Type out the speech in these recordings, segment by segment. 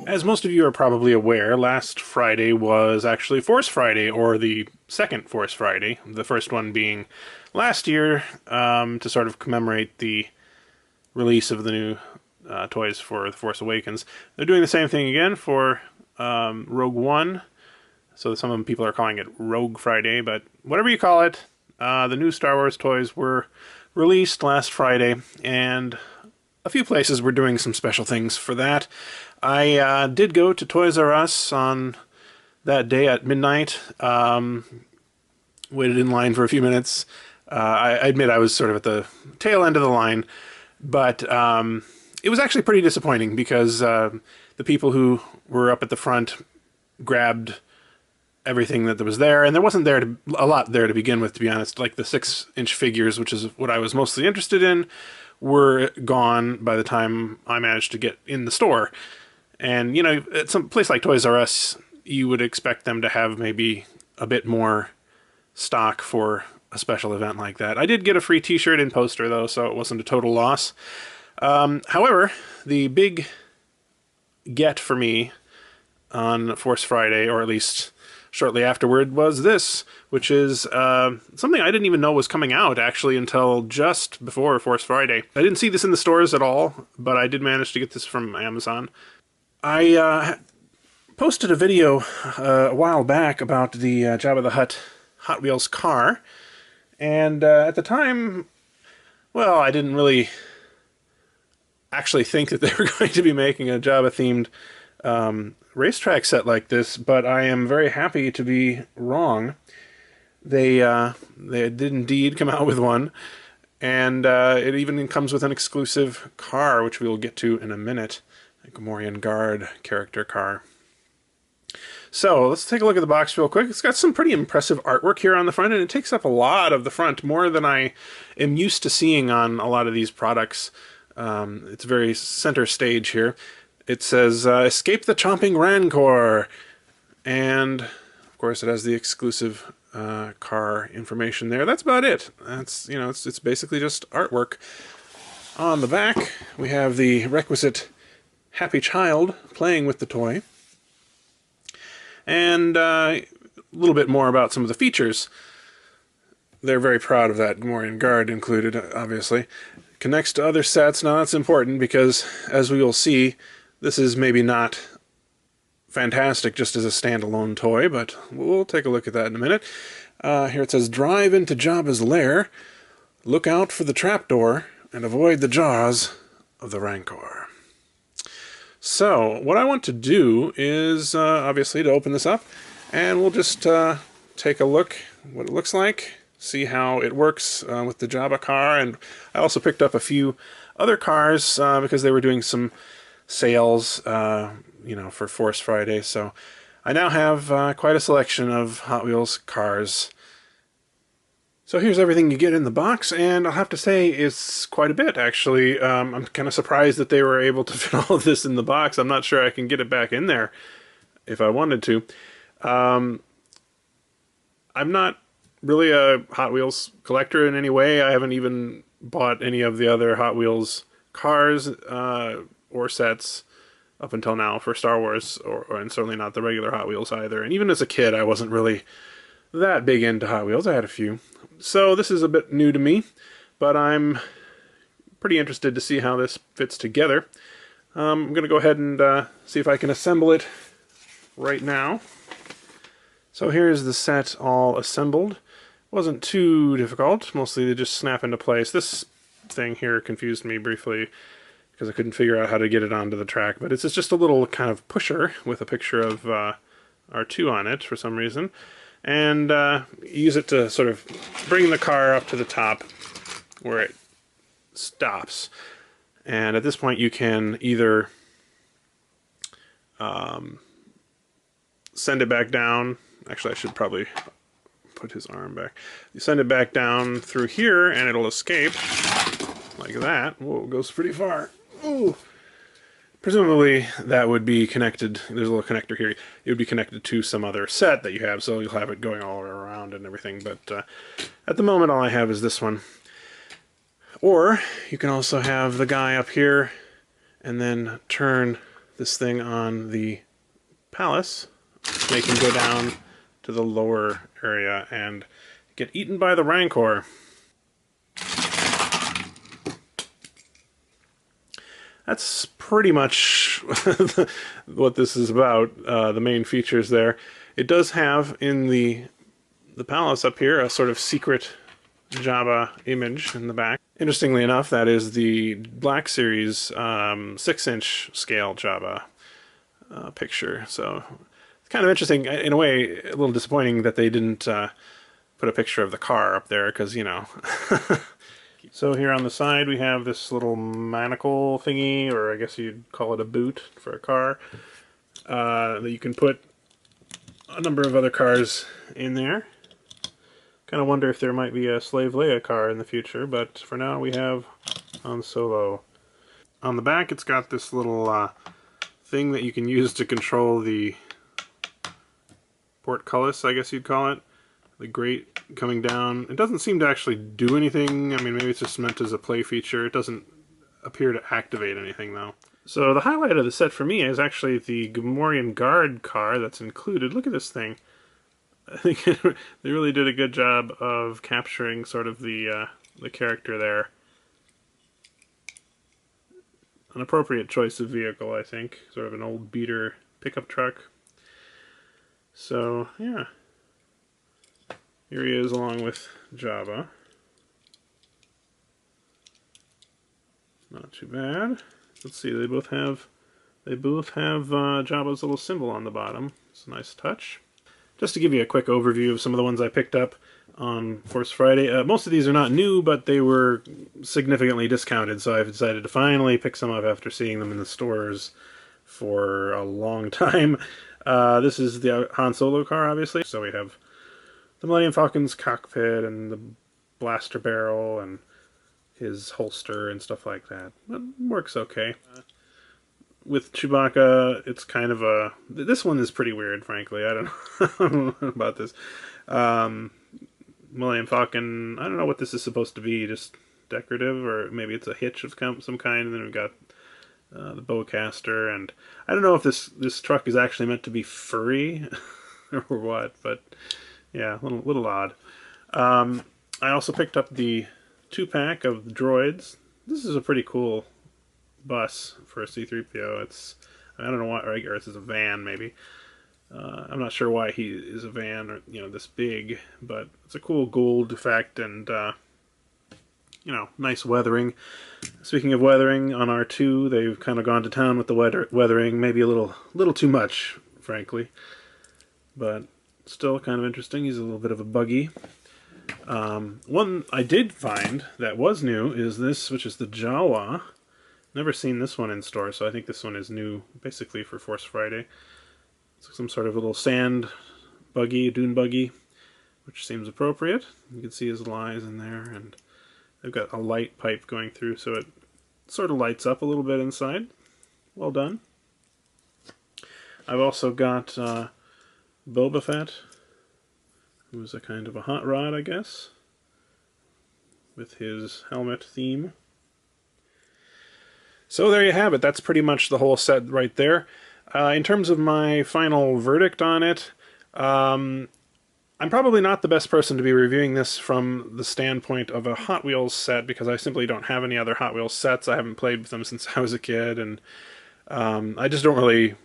As most of you are probably aware, last Friday was actually Force Friday, or the second Force Friday, the first one being last year, to sort of commemorate the release of the new toys for The Force Awakens. They're doing the same thing again for Rogue One, so some people are calling it Rogue Friday, but whatever you call it, the new Star Wars toys were released last Friday, and a few places were doing some special things for that. I did go to Toys R Us on that day at midnight. Waited in line for a few minutes. I admit I was sort of at the tail end of the line, but it was actually pretty disappointing because the people who were up at the front grabbed everything that was there, and there wasn't a lot there to begin with, to be honest. Like the 6-inch figures, which is what I was mostly interested in, were gone by the time I managed to get in the store. And, you know, at some place like Toys R Us, you would expect them to have maybe a bit more stock for a special event like that. I did get a free t-shirt and poster, though, so it wasn't a total loss. However, the big get for me on Force Friday, or at least shortly afterward, was this, which is something I didn't even know was coming out, actually, until just before Force Friday. I didn't see this in the stores at all, but I did manage to get this from Amazon. I posted a video a while back about the Jabba the Hutt Hot Wheels car, and at the time, well, I didn't really actually think that they were going to be making a Jabba-themed racetrack set like this, but I am very happy to be wrong. They did indeed come out with one, and it even comes with an exclusive car, which we'll get to in a minute. A Gamorrean Guard character car. So let's take a look at the box real quick. It's got some pretty impressive artwork here on the front, and it takes up a lot of the front, more than I am used to seeing on a lot of these products. It's very center stage here. It says, escape the chomping Rancor. And, of course, it has the exclusive car information there. That's about it. That's, you know, it's basically just artwork. On the back, we have the requisite happy child playing with the toy. And a little bit more about some of the features. They're very proud of that, Gamorrean Guard included, obviously. Connects to other sets. Now that's important because, as we will see, this is maybe not fantastic just as a standalone toy, but we'll take a look at that in a minute. Here it says, drive into Jabba's lair, look out for the trapdoor, and avoid the jaws of the Rancor. So, what I want to do is, obviously, to open this up, and we'll just take a look what it looks like, see how it works with the Jabba car, and I also picked up a few other cars because they were doing some sales, you know, for Force Friday, so I now have quite a selection of Hot Wheels cars. So here's everything you get in the box, and I'll have to say it's quite a bit, actually. I'm kind of surprised that they were able to fit all of this in the box. I'm not sure I can get it back in there if I wanted to. I'm not really a Hot Wheels collector in any way. I haven't even bought any of the other Hot Wheels cars or sets up until now for Star Wars, and certainly not the regular Hot Wheels either. And even as a kid, I wasn't really that big into Hot Wheels. I had a few. So this is a bit new to me, but I'm pretty interested to see how this fits together. I'm going to go ahead and see if I can assemble it right now. So here's the set all assembled. Wasn't too difficult. Mostly they just snap into place. This thing here confused me briefly because I couldn't figure out how to get it onto the track, but it's just a little kind of pusher with a picture of R2 on it for some reason. And use it to sort of bring the car up to the top where it stops. And at this point you can either send it back down. Actually, I should probably put his arm back. You send it back down through here and it'll escape like that. Whoa, it goes pretty far. Ooh. Presumably that would be connected, there's a little connector here, it would be connected to some other set that you have, so you'll have it going all around and everything, but at the moment all I have is this one. Or you can also have the guy up here and then turn this thing on the palace, make him go down to the lower area and get eaten by the Rancor. That's pretty much what this is about, the main features there. It does have in the palace up here a sort of secret Jabba image in the back. Interestingly enough, that is the Black Series 6-inch scale Jabba picture. So it's kind of interesting, in a way, a little disappointing that they didn't put a picture of the car up there, because, you know. So here on the side we have this little manacle thingy, or I guess you'd call it a boot for a car, that you can put a number of other cars in there. Kind of wonder if there might be a Slave Leia car in the future, but for now we have Han Solo. On the back it's got this little thing that you can use to control the portcullis, I guess you'd call it. The grate coming down. It doesn't seem to actually do anything. I mean, maybe it's just meant as a play feature. It doesn't appear to activate anything, though. So the highlight of the set for me is actually the Gamorrean Guard car that's included. Look at this thing. I think they really did a good job of capturing sort of the character there. An appropriate choice of vehicle, I think. Sort of an old beater pickup truck. So, yeah. Here he is along with Jabba. Not too bad. Let's see, they both have Jabba's little symbol on the bottom. It's a nice touch. Just to give you a quick overview of some of the ones I picked up on Force Friday. Most of these are not new, but they were significantly discounted, so I've decided to finally pick some up after seeing them in the stores for a long time. This is the Han Solo car, obviously. So we have the Millennium Falcon's cockpit and the blaster barrel and his holster and stuff like that. It works okay. With Chewbacca, it's kind of a... This one is pretty weird, frankly. I don't know about this. Millennium Falcon, I don't know what this is supposed to be, just decorative, or maybe it's a hitch of some kind, and then we've got the bowcaster, and I don't know if this truck is actually meant to be furry or what, but yeah, a little odd. I also picked up the 2-pack of droids. This is a pretty cool bus for a C-3PO. I don't know why, or this is a van maybe. I'm not sure why he is a van, or this big, but it's a cool gold effect, and nice weathering. Speaking of weathering, on R2 they've kind of gone to town with the weathering, maybe a little too much, frankly, but still kind of interesting. He's a little bit of a buggy. One I did find that was new is this, which is the Jawa. Never seen this one in store, so I think this one is new, basically for Force Friday. It's some sort of little sand buggy, dune buggy, which seems appropriate. You can see his lies in there, and they've got a light pipe going through, so it sort of lights up a little bit inside. Well done. I've also got Boba Fett, who's a kind of a hot rod, I guess, with his helmet theme. So there you have it. That's pretty much the whole set right there. In terms of my final verdict on it, I'm probably not the best person to be reviewing this from the standpoint of a Hot Wheels set, because I simply don't have any other Hot Wheels sets. I haven't played with them since I was a kid, and I just don't really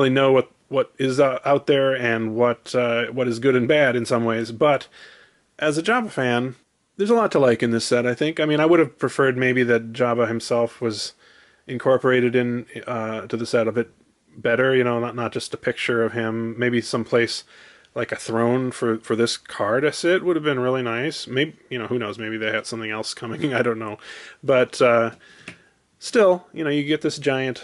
know what is out there and what is good and bad in some ways. But as a Jabba fan, there's a lot to like in this set, I think. I mean, I would have preferred maybe that Jabba himself was incorporated in to the set a bit better, not just a picture of him. Maybe someplace like a throne for this car to sit would have been really nice. Maybe, who knows, maybe they had something else coming, I don't know. But still, you get this giant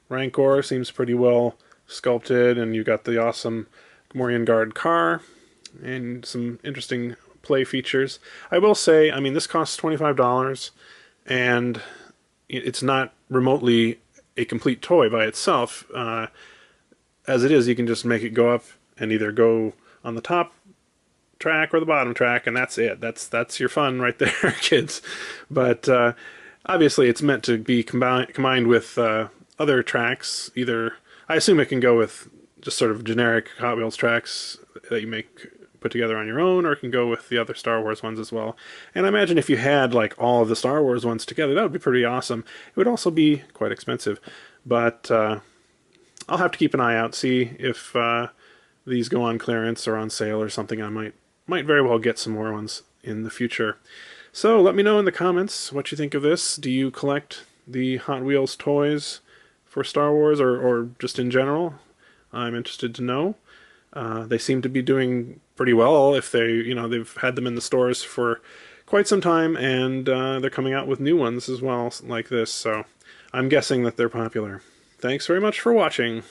Rancor, seems pretty well sculpted, and you got the awesome Gamorrean Guard car and some interesting play features. I will say, I mean, this costs $25, and it's not remotely a complete toy by itself. As it is, you can just make it go up and either go on the top track or the bottom track, and that's it. That's your fun right there, kids. But obviously it's meant to be combined with other tracks. Either I assume it can go with just sort of generic Hot Wheels tracks that you put together on your own, or it can go with the other Star Wars ones as well. And I imagine if you had like all of the Star Wars ones together, that would be pretty awesome. It would also be quite expensive, but I'll have to keep an eye out, see if these go on clearance or on sale or something. I might very well get some more ones in the future. So let me know in the comments what you think of this. Do you collect the Hot Wheels toys for Star Wars, or just in general? I'm interested to know. They seem to be doing pretty well. If they've had them in the stores for quite some time, and they're coming out with new ones as well, like this. So I'm guessing that they're popular. Thanks very much for watching.